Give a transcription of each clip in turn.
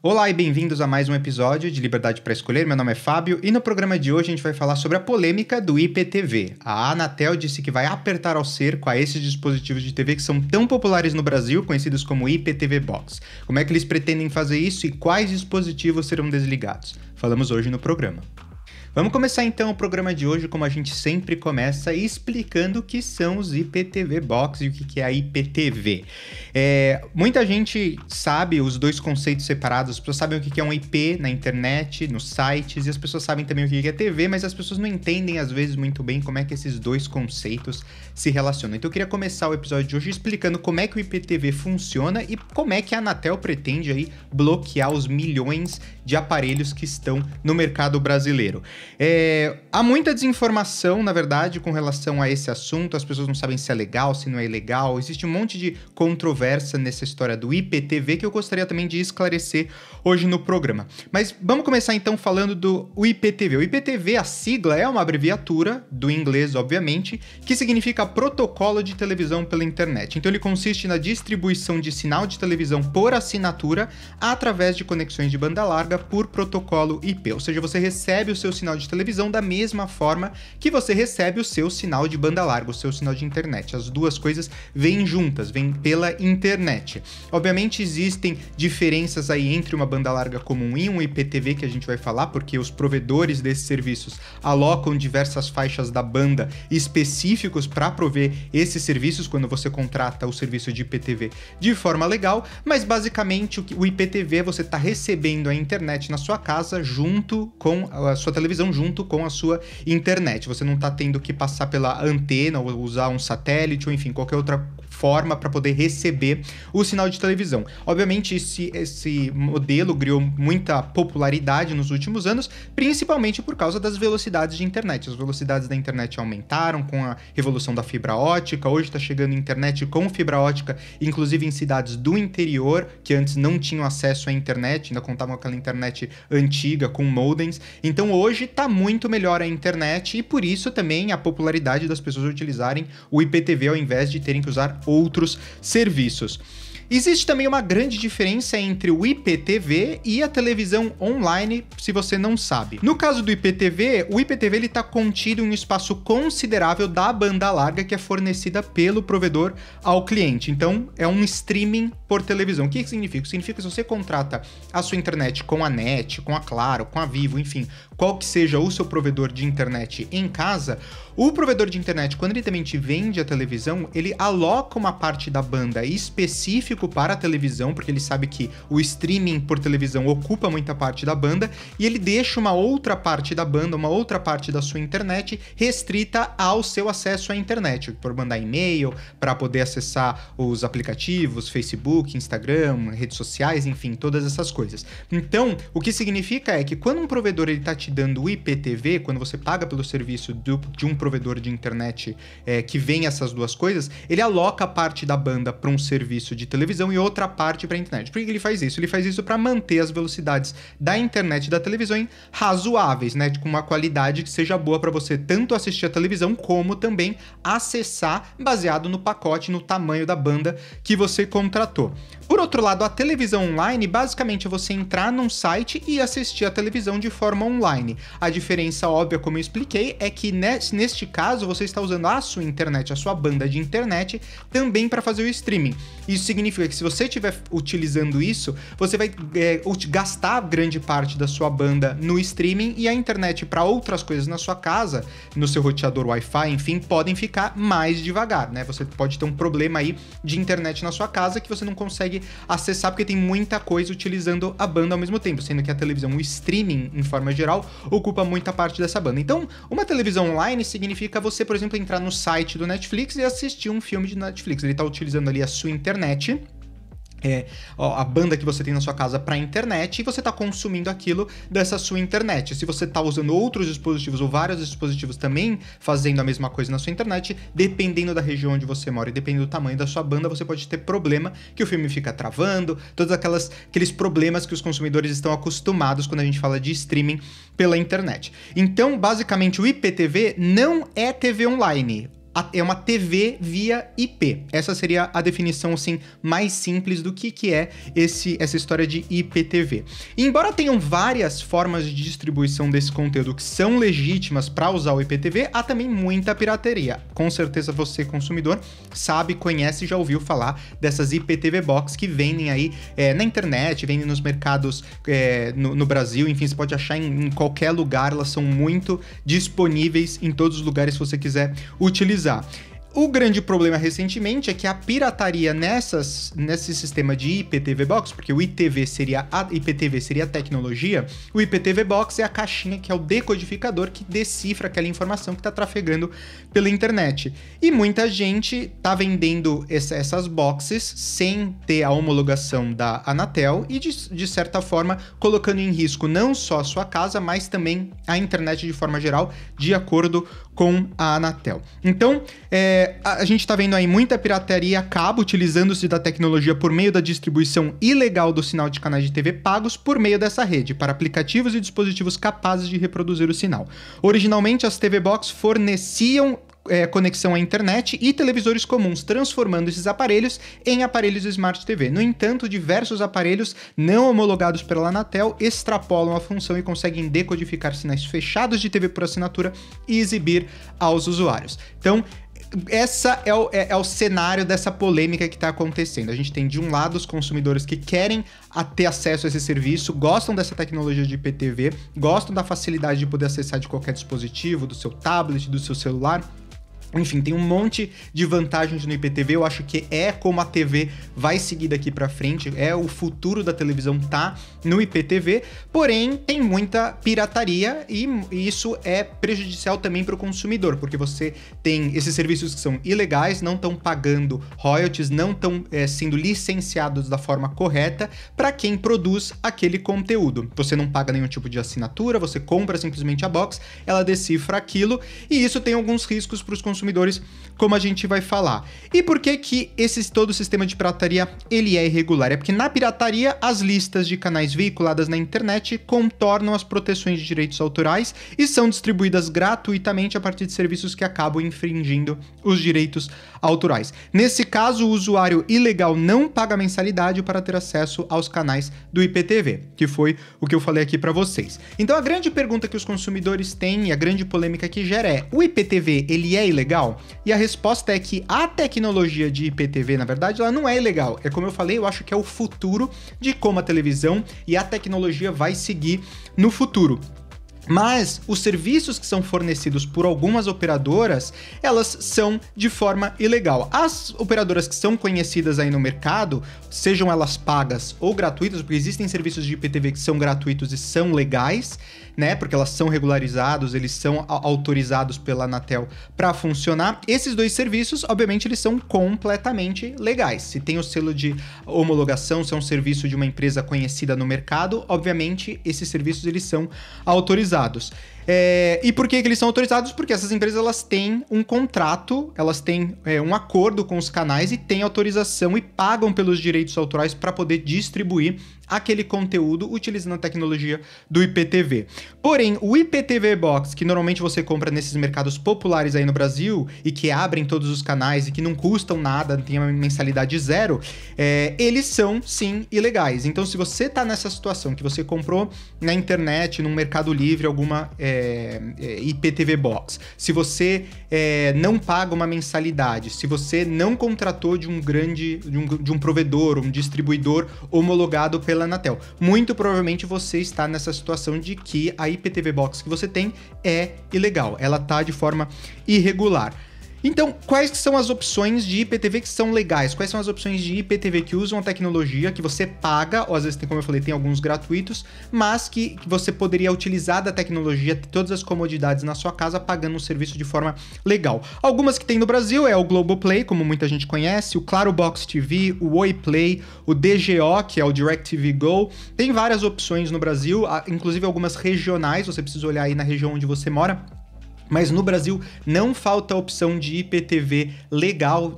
Olá e bem-vindos a mais um episódio de Liberdade para Escolher. Meu nome é Fábio e no programa de hoje a gente vai falar sobre a polêmica do IPTV. A Anatel disse que vai apertar ao cerco a esses dispositivos de TV que são tão populares no Brasil, conhecidos como IPTV Box. Como é que eles pretendem fazer isso e quais dispositivos serão desligados? Falamos hoje no programa. Vamos começar então o programa de hoje, como a gente sempre começa, explicando o que são os IPTV Box e o que é a IPTV. Muita gente sabe os dois conceitos separados, as pessoas sabem o que é um IP na internet, nos sites, e as pessoas sabem também o que é TV, mas as pessoas não entendem às vezes muito bem como é que esses dois conceitos se relacionam. Então eu queria começar o episódio de hoje explicando como é que o IPTV funciona e como é que a Anatel pretende aí bloquear os milhões de aparelhos que estão no mercado brasileiro. Há muita desinformação, na verdade, com relação a esse assunto. As pessoas não sabem se é legal, se não é legal. Existe um monte de controvérsia nessa história do IPTV que eu gostaria também de esclarecer hoje no programa. Mas vamos começar então falando do IPTV. O IPTV, a sigla, é uma abreviatura do inglês, obviamente, que significa Protocolo de Televisão pela Internet. Então ele consiste na distribuição de sinal de televisão por assinatura através de conexões de banda larga por protocolo IP. Ou seja, você recebe o seu sinal de televisão da mesma forma que você recebe o seu sinal de banda larga, o seu sinal de internet. As duas coisas vêm juntas, vêm pela internet. Obviamente existem diferenças aí entre uma banda larga comum e um IPTV que a gente vai falar, porque os provedores desses serviços alocam diversas faixas da banda específicos para prover esses serviços quando você contrata o serviço de IPTV de forma legal, mas basicamente o IPTV você está recebendo a internet na sua casa junto com a sua televisão, junto com a sua internet. Você não está tendo que passar pela antena ou usar um satélite ou enfim, qualquer outra forma para poder receber o sinal de televisão. Obviamente esse modelo ganhou muita popularidade nos últimos anos, principalmente por causa das velocidades de internet. As velocidades da internet aumentaram com a revolução da fibra ótica. Hoje está chegando internet com fibra ótica, inclusive em cidades do interior, que antes não tinham acesso à internet, ainda contavam com aquela internet antiga, com modems. Então hoje está muito melhor a internet e por isso também a popularidade das pessoas utilizarem o IPTV ao invés de terem que usar outros serviços. Existe também uma grande diferença entre o IPTV e a televisão online, se você não sabe. No caso do IPTV, o IPTV está contido em um espaço considerável da banda larga que é fornecida pelo provedor ao cliente. Então, é um streaming por televisão. O que significa? Significa que se você contrata a sua internet com a NET, com a Claro, com a Vivo, enfim, qual que seja o seu provedor de internet em casa, o provedor de internet, quando ele também te vende a televisão, ele aloca uma parte da banda específico para a televisão, porque ele sabe que o streaming por televisão ocupa muita parte da banda, e ele deixa uma outra parte da banda, uma outra parte da sua internet restrita ao seu acesso à internet, por mandar e-mail, para poder acessar os aplicativos, Facebook, Instagram, redes sociais, enfim, todas essas coisas. Então, o que significa é que quando um provedor está te dando o IPTV, quando você paga pelo serviço de um provedor de internet que vem essas duas coisas, ele aloca parte da banda para um serviço de televisão e outra parte para a internet. Por que ele faz isso? Ele faz isso para manter as velocidades da internet e da televisão razoáveis, né? Com uma qualidade que seja boa para você tanto assistir a televisão como também acessar baseado no pacote, no tamanho da banda que você contratou. Por outro lado, a televisão online, basicamente é você entrar num site e assistir a televisão de forma online. A diferença óbvia, como eu expliquei, é que neste caso você está usando a sua internet, a sua banda de internet, também para fazer o streaming. Isso significa que se você estiver utilizando isso, você vai gastar grande parte da sua banda no streaming e a internet para outras coisas na sua casa, no seu roteador Wi-Fi, enfim, podem ficar mais devagar, né? Você pode ter um problema aí de internet na sua casa que você não consegue acessar porque tem muita coisa utilizando a banda ao mesmo tempo, sendo que a televisão, o streaming, em forma geral, ocupa muita parte dessa banda. Então, uma televisão online significa você, por exemplo, entrar no site do Netflix e assistir um filme de Netflix. Ele está utilizando ali a sua internet, a banda que você tem na sua casa para a internet, e você está consumindo aquilo dessa sua internet. Se você está usando outros dispositivos ou vários dispositivos também fazendo a mesma coisa na sua internet, dependendo da região onde você mora e dependendo do tamanho da sua banda, você pode ter problema que o filme fica travando, todos aqueles problemas que os consumidores estão acostumados quando a gente fala de streaming pela internet. Então, basicamente, o IPTV não é TV online. é uma TV via IP. Essa seria a definição, assim, mais simples do que é essa história de IPTV. E embora tenham várias formas de distribuição desse conteúdo que são legítimas para usar o IPTV, há também muita pirateria. Com certeza você, consumidor, sabe, conhece e já ouviu falar dessas IPTV Box que vendem aí na internet, vendem nos mercados no Brasil, enfim, você pode achar em qualquer lugar, elas são muito disponíveis em todos os lugares se você quiser utilizar. O grande problema recentemente é que a pirataria nesse sistema de IPTV Box, porque o IPTV seria a tecnologia, o IPTV Box é a caixinha que é o decodificador que decifra aquela informação que está trafegando pela internet. E muita gente tá vendendo essas boxes sem ter a homologação da Anatel e, de certa forma, colocando em risco não só a sua casa, mas também a internet de forma geral, de acordo com a Anatel. Então, a gente está vendo aí muita pirataria a cabo, utilizando-se da tecnologia por meio da distribuição ilegal do sinal de canais de TV pagos por meio dessa rede, para aplicativos e dispositivos capazes de reproduzir o sinal. Originalmente, as TV Box forneciam conexão à internet e televisores comuns, transformando esses aparelhos em aparelhos Smart TV. No entanto, diversos aparelhos não homologados pela Anatel extrapolam a função e conseguem decodificar sinais fechados de TV por assinatura e exibir aos usuários. Então, essa é o cenário dessa polêmica que está acontecendo. A gente tem, de um lado, os consumidores que querem ter acesso a esse serviço, gostam dessa tecnologia de IPTV, gostam da facilidade de poder acessar de qualquer dispositivo, do seu tablet, do seu celular. Enfim, tem um monte de vantagens no IPTV, eu acho que é como a TV vai seguir daqui pra frente, o futuro da televisão tá no IPTV, porém tem muita pirataria e isso é prejudicial também para o consumidor, porque você tem esses serviços que são ilegais, não estão pagando royalties, não estão sendo licenciados da forma correta para quem produz aquele conteúdo. Você não paga nenhum tipo de assinatura, você compra simplesmente a box, ela decifra aquilo e isso tem alguns riscos para os consumidores, como a gente vai falar. E por que todo o sistema de pirataria ele é irregular? É porque na pirataria as listas de canais veiculadas na internet contornam as proteções de direitos autorais e são distribuídas gratuitamente a partir de serviços que acabam infringindo os direitos autorais. Nesse caso, o usuário ilegal não paga mensalidade para ter acesso aos canais do IPTV, que foi o que eu falei aqui para vocês. Então a grande pergunta que os consumidores têm e a grande polêmica que gera é: o IPTV ele é ilegal? E a resposta é que a tecnologia de IPTV, na verdade, ela não é ilegal. É como eu falei, eu acho que é o futuro de como a televisão e a tecnologia vai seguir no futuro. Mas os serviços que são fornecidos por algumas operadoras, elas são de forma ilegal. As operadoras que são conhecidas aí no mercado, sejam elas pagas ou gratuitas, porque existem serviços de IPTV que são gratuitos e são legais, né? Porque elas são regularizados, eles são autorizados pela Anatel para funcionar. Esses dois serviços, obviamente, eles são completamente legais. Se tem o selo de homologação, se é um serviço de uma empresa conhecida no mercado, obviamente, esses serviços eles são autorizados. E por que eles são autorizados? Porque essas empresas elas têm um contrato, elas têm um acordo com os canais e têm autorização e pagam pelos direitos autorais para poder distribuir aquele conteúdo utilizando a tecnologia do IPTV. Porém, o IPTV Box, que normalmente você compra nesses mercados populares aí no Brasil e que abrem todos os canais e que não custam nada, tem uma mensalidade zero, eles são, sim, ilegais. Então, se você tá nessa situação que você comprou na internet, no Mercado Livre, alguma IPTV Box, se você não paga uma mensalidade, se você não contratou de um provedor, um distribuidor homologado pela Anatel, muito provavelmente você está nessa situação de que a IPTV Box que você tem é ilegal, ela tá de forma irregular. Então, quais são as opções de IPTV que são legais? Quais são as opções de IPTV que usam a tecnologia que você paga, ou às vezes, como eu falei, tem alguns gratuitos, mas que você poderia utilizar da tecnologia, ter todas as comodidades na sua casa, pagando um serviço de forma legal. Algumas que tem no Brasil é o Globoplay, como muita gente conhece, o Claro Box TV, o Oi Play, o DGO, que é o DirecTV Go. Tem várias opções no Brasil, inclusive algumas regionais, você precisa olhar aí na região onde você mora. Mas no Brasil não falta a opção de IPTV legal,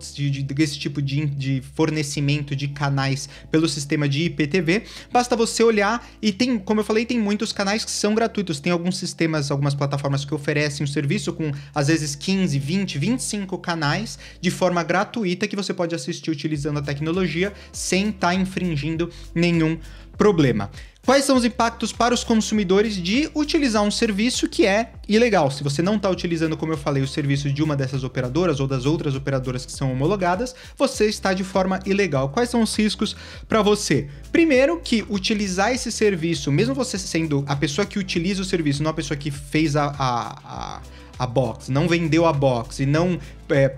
desse tipo de fornecimento de canais pelo sistema de IPTV. Basta você olhar e tem, como eu falei, tem muitos canais que são gratuitos. Tem alguns sistemas, algumas plataformas que oferecem um serviço com, às vezes, 15, 20, 25 canais de forma gratuita que você pode assistir utilizando a tecnologia sem estar infringindo nenhum problema. Quais são os impactos para os consumidores de utilizar um serviço que é ilegal? Se você não está utilizando, como eu falei, o serviço de uma dessas operadoras ou das outras operadoras que são homologadas, você está de forma ilegal. Quais são os riscos para você? Primeiro, que utilizar esse serviço, mesmo você sendo a pessoa que utiliza o serviço, não a pessoa que fez a box, não vendeu a box e não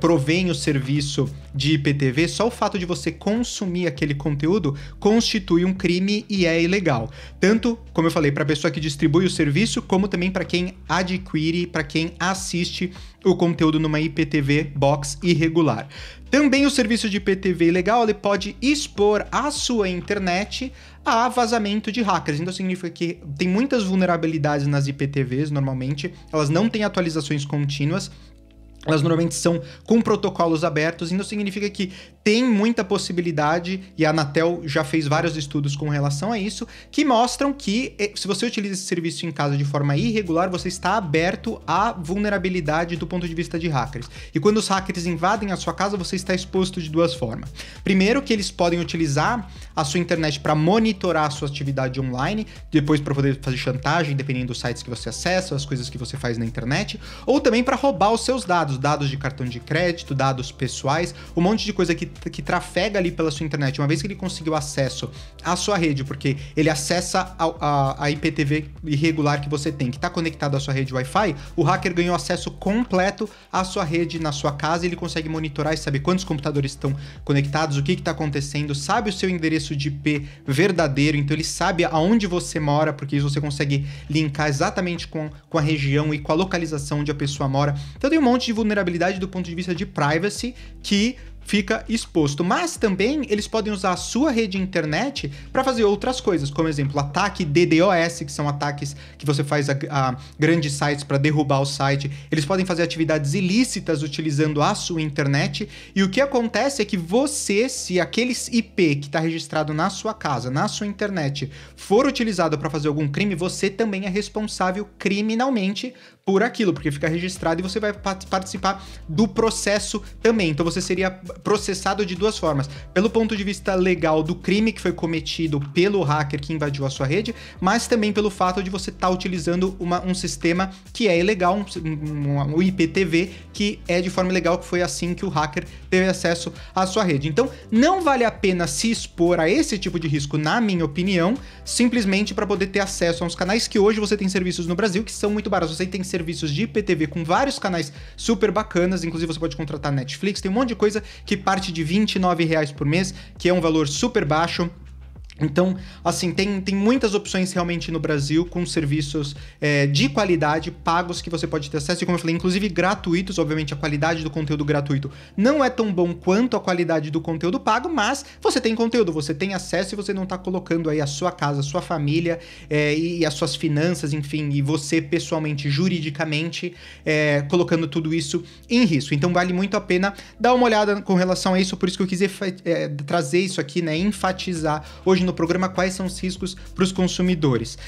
provém o serviço de IPTV, só o fato de você consumir aquele conteúdo constitui um crime e é ilegal. Tanto, como eu falei, para a pessoa que distribui o serviço, como também para quem adquire, para quem assiste o conteúdo numa IPTV box irregular. Também o serviço de IPTV ilegal, ele pode expor a sua internet a vazamento de hackers. Então significa que tem muitas vulnerabilidades nas IPTVs, normalmente, elas não têm atualizações contínuas, elas normalmente são com protocolos abertos, então significa que tem muita possibilidade, e a Anatel já fez vários estudos com relação a isso, que mostram que se você utiliza esse serviço em casa de forma irregular, você está aberto à vulnerabilidade do ponto de vista de hackers. E quando os hackers invadem a sua casa, você está exposto de duas formas. Primeiro, que eles podem utilizar a sua internet para monitorar a sua atividade online, depois para poder fazer chantagem, dependendo dos sites que você acessa, as coisas que você faz na internet, ou também para roubar os seus dados de cartão de crédito, dados pessoais, um monte de coisa que trafega ali pela sua internet. Uma vez que ele conseguiu acesso à sua rede, porque ele acessa a IPTV irregular que você tem, que está conectado à sua rede Wi-Fi, o hacker ganhou acesso completo à sua rede na sua casa, e ele consegue monitorar e saber quantos computadores estão conectados, o que está acontecendo, sabe o seu endereço de IP verdadeiro, então ele sabe aonde você mora, porque isso você consegue linkar exatamente com a região e com a localização onde a pessoa mora. Então tem um monte de vulnerabilidade do ponto de vista de privacy que fica exposto, mas também eles podem usar a sua rede internet para fazer outras coisas, como exemplo, ataque DDoS, que são ataques que você faz a grandes sites para derrubar o site. Eles podem fazer atividades ilícitas utilizando a sua internet, e o que acontece é que você, se aquele IP que está registrado na sua casa, na sua internet, for utilizado para fazer algum crime, você também é responsável criminalmente por aquilo, porque fica registrado e você vai participar do processo também. Então você seria processado de duas formas: pelo ponto de vista legal do crime que foi cometido pelo hacker que invadiu a sua rede, mas também pelo fato de você estar utilizando um sistema que é ilegal, um IPTV que é de forma ilegal, que foi assim que o hacker teve acesso à sua rede. Então não vale a pena se expor a esse tipo de risco, na minha opinião, simplesmente para poder ter acesso a uns canais que hoje você tem serviços no Brasil que são muito baratos. Você tem serviços de IPTV com vários canais super bacanas, inclusive você pode contratar Netflix, tem um monte de coisa que parte de R$29 por mês, que é um valor super baixo. Então, assim, tem muitas opções realmente no Brasil com serviços de qualidade, pagos, que você pode ter acesso, e como eu falei, inclusive gratuitos. Obviamente a qualidade do conteúdo gratuito não é tão bom quanto a qualidade do conteúdo pago, mas você tem conteúdo, você tem acesso, e você não tá colocando aí a sua casa, a sua família e as suas finanças, enfim, e você pessoalmente, juridicamente, colocando tudo isso em risco. Então vale muito a pena dar uma olhada com relação a isso, por isso que eu quis trazer isso aqui, né, enfatizar hoje no programa quais são os riscos para os consumidores.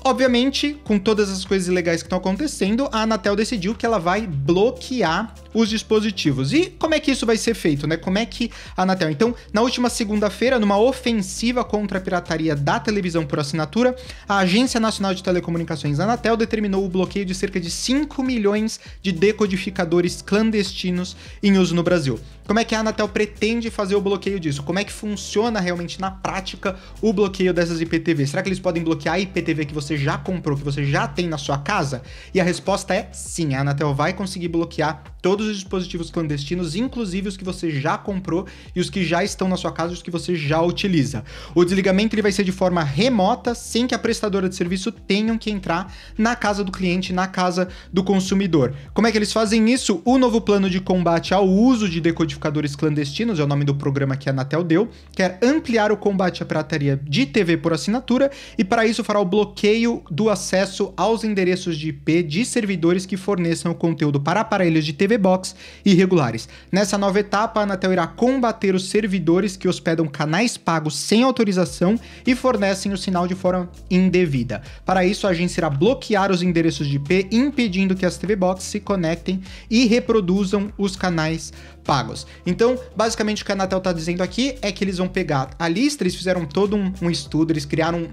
Obviamente, com todas as coisas ilegais que estão acontecendo, a Anatel decidiu que ela vai bloquear os dispositivos. E como é que isso vai ser feito, né? Como é que a Anatel... Então, na última segunda-feira, numa ofensiva contra a pirataria da televisão por assinatura, a Agência Nacional de Telecomunicações, a Anatel, determinou o bloqueio de cerca de 5 milhões de decodificadores clandestinos em uso no Brasil. Como é que a Anatel pretende fazer o bloqueio disso? Como é que funciona realmente na prática o bloqueio dessas IPTV? Será que eles podem bloquear a IPTV que você já comprou, que você já tem na sua casa? E a resposta é sim, a Anatel vai conseguir bloquear todos os dispositivos clandestinos, inclusive os que você já comprou e os que já estão na sua casa e os que você já utiliza. O desligamento ele vai ser de forma remota, sem que a prestadora de serviço tenha que entrar na casa do cliente, na casa do consumidor. Como é que eles fazem isso? O novo plano de combate ao uso de decodificadores clandestinos, é o nome do programa que a Anatel deu, quer ampliar o combate à pirataria de TV por assinatura e para isso fará o bloqueio do acesso aos endereços de IP de servidores que forneçam o conteúdo para aparelhos de TV Box irregulares. Nessa nova etapa, a Anatel irá combater os servidores que hospedam canais pagos sem autorização e fornecem o sinal de forma indevida. Para isso, a agência irá bloquear os endereços de IP, impedindo que as TV Box se conectem e reproduzam os canais pagos. Então, basicamente, o que a Anatel está dizendo aqui é que eles vão pegar a lista, eles fizeram todo um estudo, eles criaram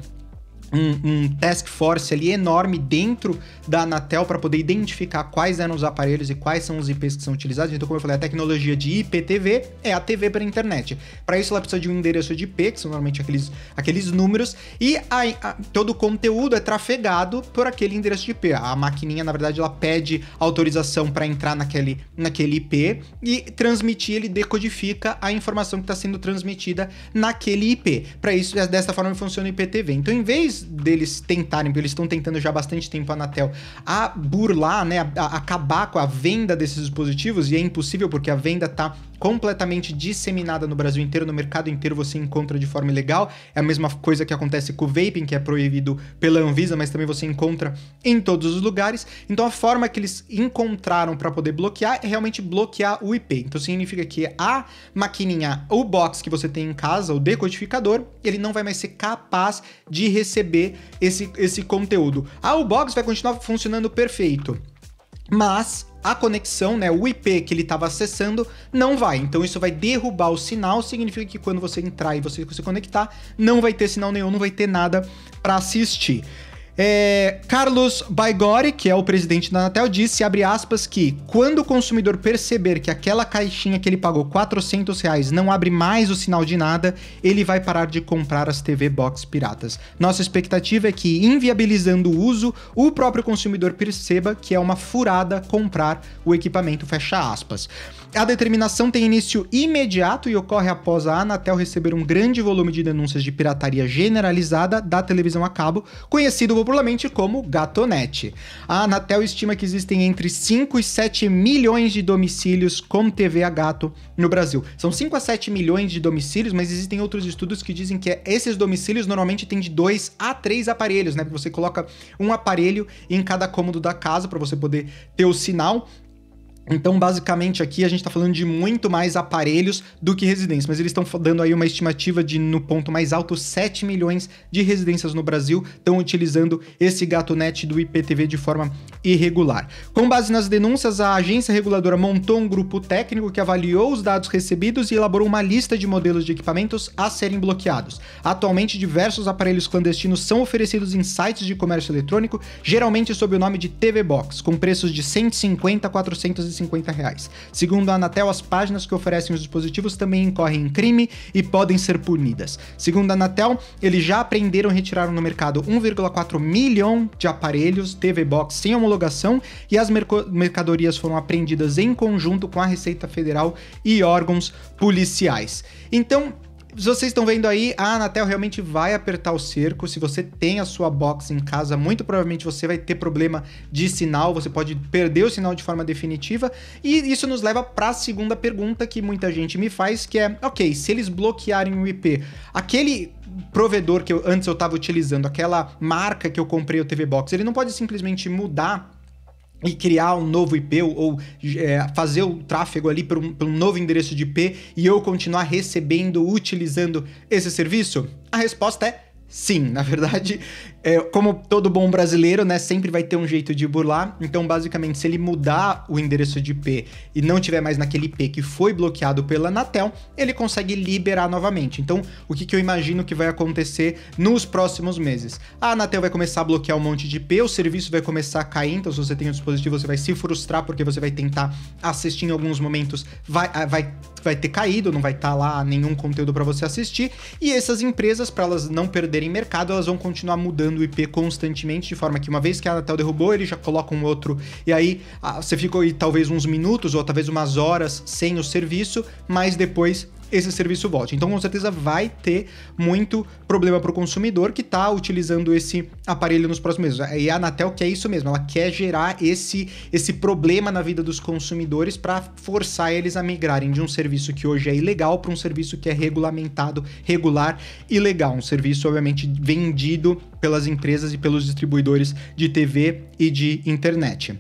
um task force ali enorme dentro da Anatel para poder identificar quais eram os aparelhos e quais são os IPs que são utilizados. Então, como eu falei, a tecnologia de IPTV é a TV para internet. Para isso, ela precisa de um endereço de IP, que são normalmente aqueles números, e todo o conteúdo é trafegado por aquele endereço de IP. A maquininha, na verdade, ela pede autorização para entrar naquele IP e transmitir, ele decodifica a informação que está sendo transmitida naquele IP. Para isso, dessa forma funciona o IPTV. Então, em vez deles tentarem, porque eles estão tentando já há bastante tempo a Anatel, a burlar, né, a acabar com a venda desses dispositivos, e é impossível porque a venda está completamente disseminada no Brasil inteiro, no mercado inteiro você encontra de forma ilegal. É a mesma coisa que acontece com o vaping, que é proibido pela Anvisa, mas também você encontra em todos os lugares. Então a forma que eles encontraram para poder bloquear é realmente bloquear o IP. Então significa que a maquininha, o box que você tem em casa, o decodificador, ele não vai mais ser capaz de receber esse conteúdo. O box vai continuar funcionando perfeito, mas a conexão, né, o IP que ele estava acessando, não vai. Então isso vai derrubar o sinal, significa que quando você entrar e você se conectar, não vai ter sinal nenhum, não vai ter nada para assistir. Carlos Baigori, que é o presidente da Anatel, disse, abre aspas, que quando o consumidor perceber que aquela caixinha que ele pagou R$400 não abre mais o sinal de nada, ele vai parar de comprar as TV Box piratas. Nossa expectativa é que, inviabilizando o uso, o próprio consumidor perceba que é uma furada comprar o equipamento, fecha aspas. A determinação tem início imediato e ocorre após a Anatel receber um grande volume de denúncias de pirataria generalizada da televisão a cabo, conhecido popularmente como Gatonet. A Anatel estima que existem entre 5 e 7 milhões de domicílios com TV a gato no Brasil. São 5 a 7 milhões de domicílios, mas existem outros estudos que dizem que esses domicílios normalmente têm de 2 a 3 aparelhos, né? Você coloca um aparelho em cada cômodo da casa para você poder ter o sinal. Então, basicamente, aqui a gente tá falando de muito mais aparelhos do que residências, mas eles estão dando aí uma estimativa de, no ponto mais alto, 7 milhões de residências no Brasil estão utilizando esse Gatonet do IPTV de forma irregular. Com base nas denúncias, a agência reguladora montou um grupo técnico que avaliou os dados recebidos e elaborou uma lista de modelos de equipamentos a serem bloqueados. Atualmente, diversos aparelhos clandestinos são oferecidos em sites de comércio eletrônico, geralmente sob o nome de TV Box, com preços de R$150 a R$450. Segundo a Anatel, as páginas que oferecem os dispositivos também incorrem em crime e podem ser punidas. Segundo a Anatel, eles já apreenderam e retiraram no mercado 1,4 milhão de aparelhos TV Box sem homologação e as mercadorias foram apreendidas em conjunto com a Receita Federal e órgãos policiais. Então, vocês estão vendo aí, a Anatel realmente vai apertar o cerco. Se você tem a sua box em casa, muito provavelmente você vai ter problema de sinal, você pode perder o sinal de forma definitiva. E isso nos leva para a segunda pergunta que muita gente me faz, que é, ok, se eles bloquearem o IP, aquele provedor que antes eu estava utilizando, aquela marca que eu comprei o TV Box, ele não pode simplesmente mudar e criar um novo IP ou fazer o tráfego ali para um novo endereço de IP e eu continuar recebendo, utilizando esse serviço? A resposta é sim. Na verdade, como todo bom brasileiro, né, sempre vai ter um jeito de burlar. Então, basicamente, se ele mudar o endereço de IP e não tiver mais naquele IP que foi bloqueado pela Anatel, ele consegue liberar novamente. Então, o que eu imagino que vai acontecer nos próximos meses? A Anatel vai começar a bloquear um monte de IP, o serviço vai começar a cair, então se você tem um dispositivo, você vai se frustrar porque você vai tentar assistir em alguns momentos, vai ter caído, não vai estar lá nenhum conteúdo para você assistir, e essas empresas, para elas não perderem perderem mercado, elas vão continuar mudando o IP constantemente, de forma que uma vez que a Anatel derrubou, ele já coloca um outro, e aí você ficou aí talvez uns minutos ou talvez umas horas sem o serviço, mas depois esse serviço volte. Então, com certeza, vai ter muito problema para o consumidor que está utilizando esse aparelho nos próximos meses. E a Anatel quer isso mesmo, ela quer gerar esse problema na vida dos consumidores para forçar eles a migrarem de um serviço que hoje é ilegal para um serviço que é regulamentado, regular e legal. Um serviço, obviamente, vendido pelas empresas e pelos distribuidores de TV e de internet.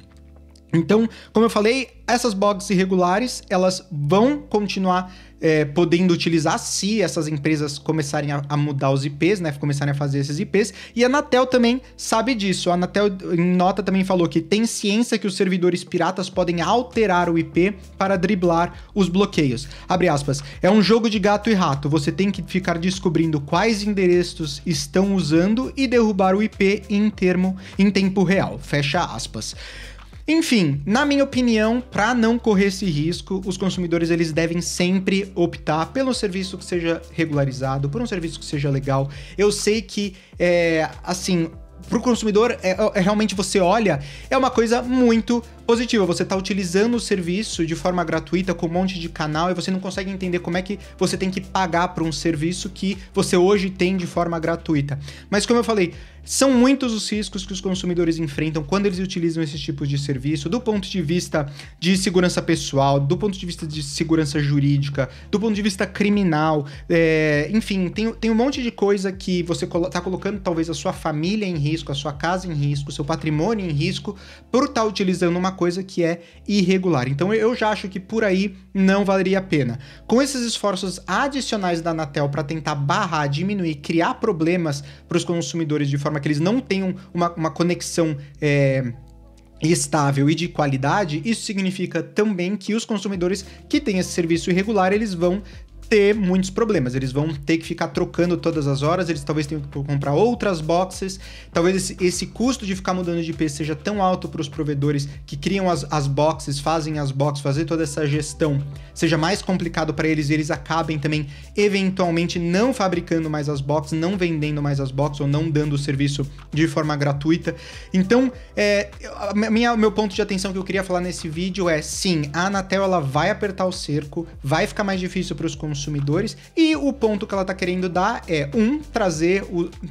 Então, como eu falei, essas boxes irregulares, elas vão continuar podendo utilizar se essas empresas começarem a mudar os IPs, né? Começarem a fazer esses IPs. E a Anatel também sabe disso. A Anatel, em nota, também falou que tem ciência que os servidores piratas podem alterar o IP para driblar os bloqueios. Abre aspas. É um jogo de gato e rato. Você tem que ficar descobrindo quais endereços estão usando e derrubar o IP em tempo real. Fecha aspas. Enfim, na minha opinião, para não correr esse risco, os consumidores eles devem sempre optar pelo serviço que seja regularizado, por um serviço que seja legal. Eu sei que, assim, para o consumidor, realmente você olha, é uma coisa muito positiva. Você está utilizando o serviço de forma gratuita com um monte de canal e você não consegue entender como é que você tem que pagar por um serviço que você hoje tem de forma gratuita. Mas como eu falei, são muitos os riscos que os consumidores enfrentam quando eles utilizam esses tipos de serviço, do ponto de vista de segurança pessoal, do ponto de vista de segurança jurídica, do ponto de vista criminal, enfim, tem um monte de coisa que você está colocando talvez a sua família em risco, a sua casa em risco, o seu patrimônio em risco, por estar utilizando uma coisa que é irregular. Então eu já acho que por aí não valeria a pena. Com esses esforços adicionais da Anatel para tentar barrar, diminuir, criar problemas para os consumidores de forma que eles não tenham uma conexão estável e de qualidade, isso significa também que os consumidores que têm esse serviço irregular, eles vão ter muitos problemas, eles vão ter que ficar trocando todas as horas, eles talvez tenham que comprar outras boxes, talvez esse custo de ficar mudando de IP seja tão alto para os provedores que criam as boxes, fazem as boxes, fazer toda essa gestão, seja mais complicado para eles e eles acabem também eventualmente não fabricando mais as boxes, não vendendo mais as boxes ou não dando o serviço de forma gratuita. Então, meu ponto de atenção que eu queria falar nesse vídeo é, sim, a Anatel ela vai apertar o cerco, vai ficar mais difícil para os consumidores, e o ponto que ela tá querendo dar é, trazer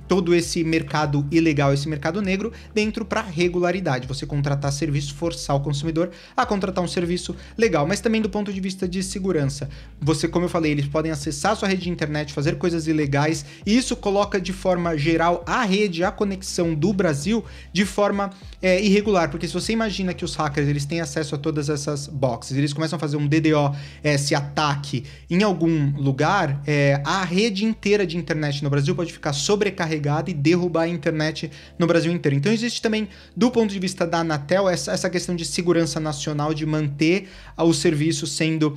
todo esse mercado ilegal, esse mercado negro, dentro para regularidade. Você contratar serviço, forçar o consumidor a contratar um serviço legal, mas também do ponto de vista de segurança. Você, como eu falei, eles podem acessar sua rede de internet, fazer coisas ilegais, e isso coloca de forma geral a rede, a conexão do Brasil de forma irregular, porque se você imagina que os hackers eles têm acesso a todas essas boxes, eles começam a fazer um DDoS ataque em algum lugar, a rede inteira de internet no Brasil pode ficar sobrecarregada e derrubar a internet no Brasil inteiro. Então existe também, do ponto de vista da Anatel, essa questão de segurança nacional, de manter o serviço sendo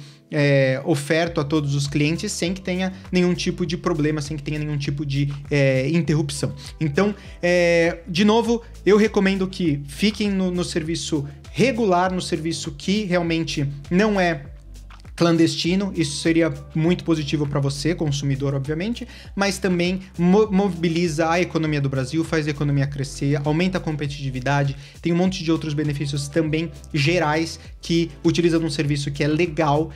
oferto a todos os clientes sem que tenha nenhum tipo de problema, sem que tenha nenhum tipo de interrupção. Então, de novo, eu recomendo que fiquem no serviço regular, no serviço que realmente não é clandestino. Isso seria muito positivo para você, consumidor, obviamente, mas também mobiliza a economia do Brasil, faz a economia crescer, aumenta a competitividade, tem um monte de outros benefícios também gerais que, utilizando um serviço que é legal,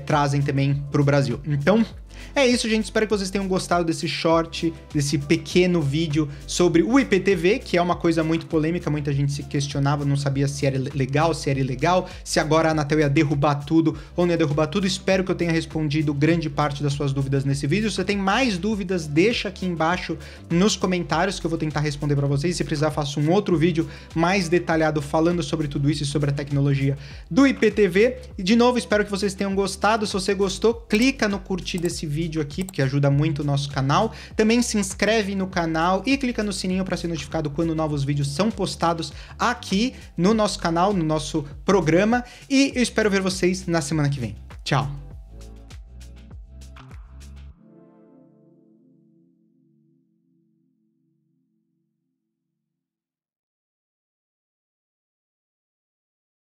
trazem também para o Brasil. Então, é isso, gente. Espero que vocês tenham gostado desse short, desse pequeno vídeo sobre o IPTV, que é uma coisa muito polêmica. Muita gente se questionava, não sabia se era legal, se era ilegal, se agora a Anatel ia derrubar tudo ou não ia derrubar tudo. Espero que eu tenha respondido grande parte das suas dúvidas nesse vídeo. Se você tem mais dúvidas, deixa aqui embaixo nos comentários que eu vou tentar responder para vocês. Se precisar, faço um outro vídeo mais detalhado falando sobre tudo isso e sobre a tecnologia do IPTV. E, de novo, espero que vocês tenham gostado. Se você gostou, clica no curtir desse vídeo aqui, porque ajuda muito o nosso canal. Também se inscreve no canal e clica no sininho para ser notificado quando novos vídeos são postados aqui no nosso canal, no nosso programa. E eu espero ver vocês na semana que vem. Tchau!